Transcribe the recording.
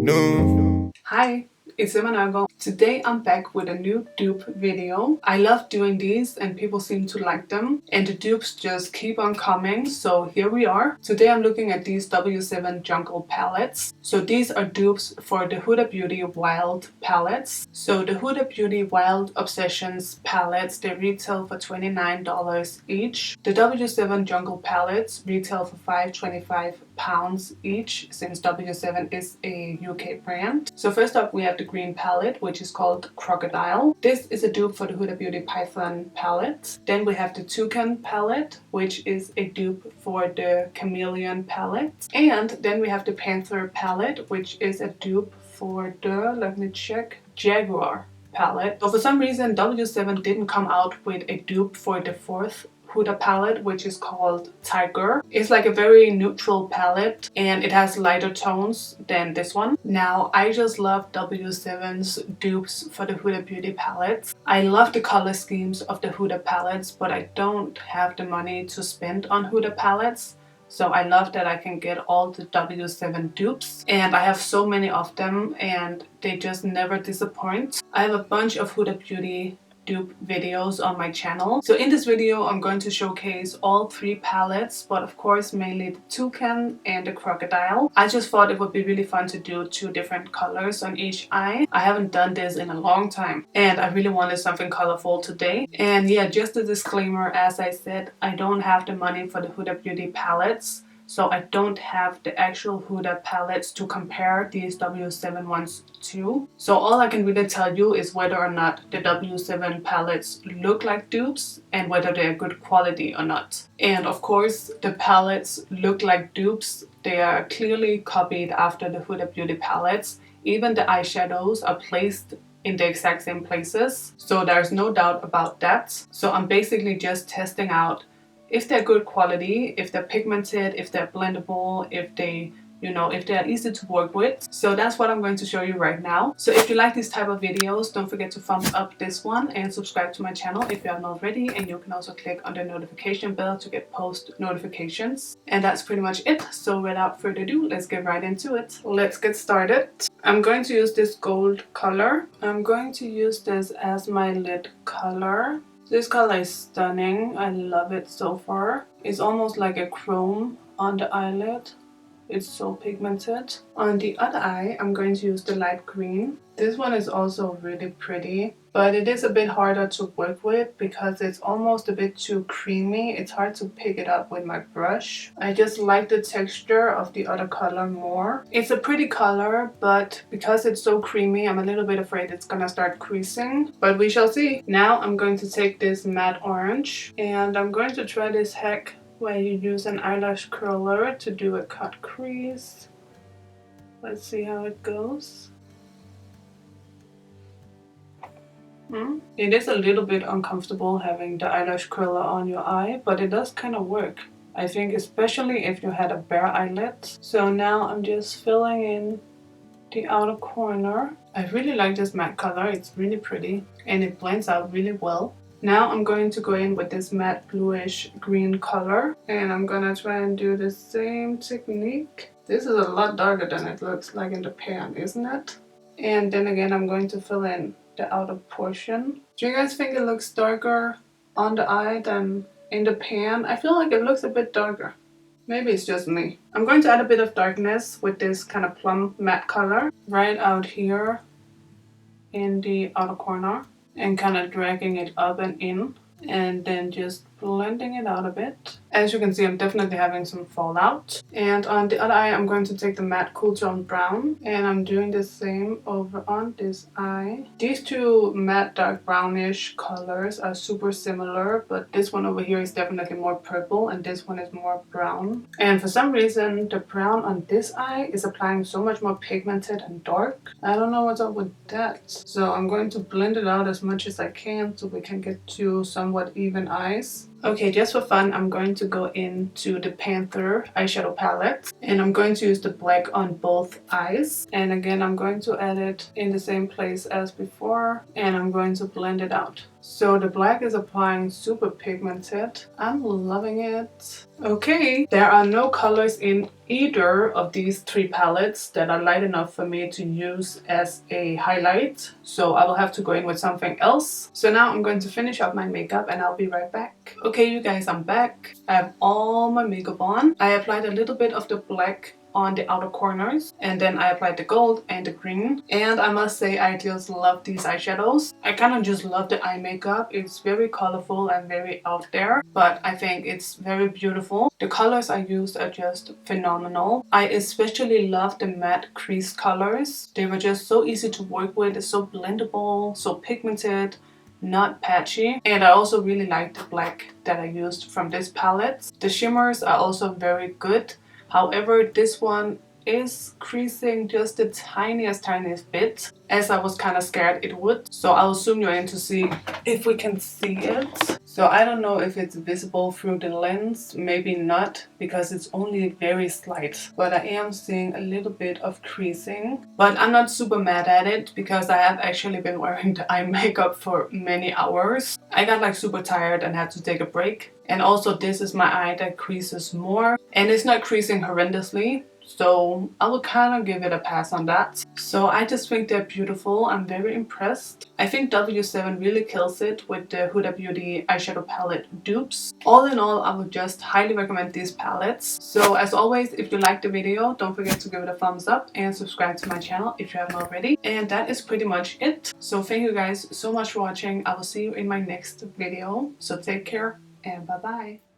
No. Hi, it's Nørgaard. Today I'm back with a new dupe video. I love doing these and people seem to like them, and the dupes just keep on coming, so here we are. Today I'm looking at these W7 Jungle palettes. So these are dupes for the Huda Beauty Wild palettes. So the Huda Beauty Wild Obsessions palettes, they retail for $29 each. The W7 Jungle palettes retail for £5.25 each, since W7 is a UK brand. So first up we have the green palette, which is called Crocodile. This is a dupe for the Huda Beauty Python palette. Then we have the Toucan palette, which is a dupe for the Chameleon palette. And then we have the Panther palette, which is a dupe for the, let me check, Jaguar palette. So for some reason W7 didn't come out with a dupe for the fourth Huda palette, which is called Tiger. It's like a very neutral palette and it has lighter tones than this one. Now I just love W7's dupes for the Huda Beauty palettes. I love the color schemes of the Huda palettes, but I don't have the money to spend on Huda palettes. So I love that I can get all the W7 dupes, and I have so many of them and they just never disappoint. I have a bunch of Huda Beauty dupe videos on my channel. So in this video I'm going to showcase all three palettes, but of course mainly the Toucan and the Crocodile. I just thought it would be really fun to do two different colors on each eye. I haven't done this in a long time and I really wanted something colorful today. And yeah, just a disclaimer, as I said, I don't have the money for the Huda Beauty palettes. So I don't have the actual Huda palettes to compare these W7 ones to. So all I can really tell you is whether or not the W7 palettes look like dupes and whether they're good quality or not. And of course the palettes look like dupes. They are clearly copied after the Huda Beauty palettes. Even the eyeshadows are placed in the exact same places. So there's no doubt about that. So I'm basically just testing out if they're good quality, if they're pigmented, if they're blendable, if they, if they're easy to work with. So that's what I'm going to show you right now. So if you like these type of videos, don't forget to thumbs up this one and subscribe to my channel if you haven't already. And you can also click on the notification bell to get post notifications. And that's pretty much it. So without further ado, let's get right into it. Let's get started. I'm going to use this gold color. I'm going to use this as my lid color. This color is stunning. I love it so far. It's almost like a chrome on the eyelid. It's so pigmented. On the other eye, I'm going to use the light green. This one is also really pretty, but it is a bit harder to work with because it's almost a bit too creamy. It's hard to pick it up with my brush. I just like the texture of the other color more. It's a pretty color, but because it's so creamy, I'm a little bit afraid it's gonna start creasing, but we shall see. Now I'm going to take this matte orange and I'm going to try this hack where you use an eyelash curler to do a cut crease. Let's see how it goes. It is a little bit uncomfortable having the eyelash curler on your eye, but it does kind of work. I think especially if you had a bare eyelid. So now I'm just filling in the outer corner. I really like this matte color. It's really pretty and it blends out really well. Now I'm going to go in with this matte bluish green color and I'm gonna try and do the same technique. This is a lot darker than it looks like in the pan, isn't it? And then again I'm going to fill in the outer portion. Do you guys think it looks darker on the eye than in the pan? I feel like it looks a bit darker. Maybe it's just me. I'm going to add a bit of darkness with this kind of plum matte color right out here in the outer corner and kind of dragging it up and in and then just blending it out a bit. As you can see, I'm definitely having some fallout. And on the other eye, I'm going to take the matte cool tone brown and I'm doing the same over on this eye. These two matte dark brownish colors are super similar, but this one over here is definitely more purple and this one is more brown. And for some reason, the brown on this eye is applying so much more pigmented and dark. I don't know what's up with that. So I'm going to blend it out as much as I can so we can get to somewhat even eyes. Okay, just for fun, I'm going to go into the Panther eyeshadow palette and I'm going to use the black on both eyes. And again, I'm going to add it in the same place as before and I'm going to blend it out. So the black is applying super pigmented. I'm loving it. Okay, there are no colors in either of these 3 palettes that are light enough for me to use as a highlight. So I will have to go in with something else. So now I'm going to finish up my makeup and I'll be right back. Okay, you guys, I'm back. I have all my makeup on. I applied a little bit of the black on the outer corners, and then I applied the gold and the green, and I must say I just love these eyeshadows. I kind of just love the eye makeup. It's very colorful and very out there, but I think it's very beautiful. The colors I used are just phenomenal. I especially love the matte crease colors. They were just so easy to work with. It's so blendable, so pigmented, not patchy, and I also really like the black that I used from this palette. The shimmers are also very good. However, this one is creasing just the tiniest bit, as I was kind of scared it would. So I'll zoom you in to see if we can see it. So I don't know if it's visible through the lens, maybe not, because it's only very slight. But I am seeing a little bit of creasing. But I'm not super mad at it because I have actually been wearing the eye makeup for many hours. I got like super tired and had to take a break. And also this is my eye that creases more, and it's not creasing horrendously. So I will kind of give it a pass on that. So I just think they're beautiful. I'm very impressed. I think W7 really kills it with the Huda Beauty eyeshadow palette dupes. All in all, I would just highly recommend these palettes. So as always, if you liked the video, don't forget to give it a thumbs up and subscribe to my channel if you haven't already. And that is pretty much it. So thank you guys so much for watching. I will see you in my next video. So take care and bye bye.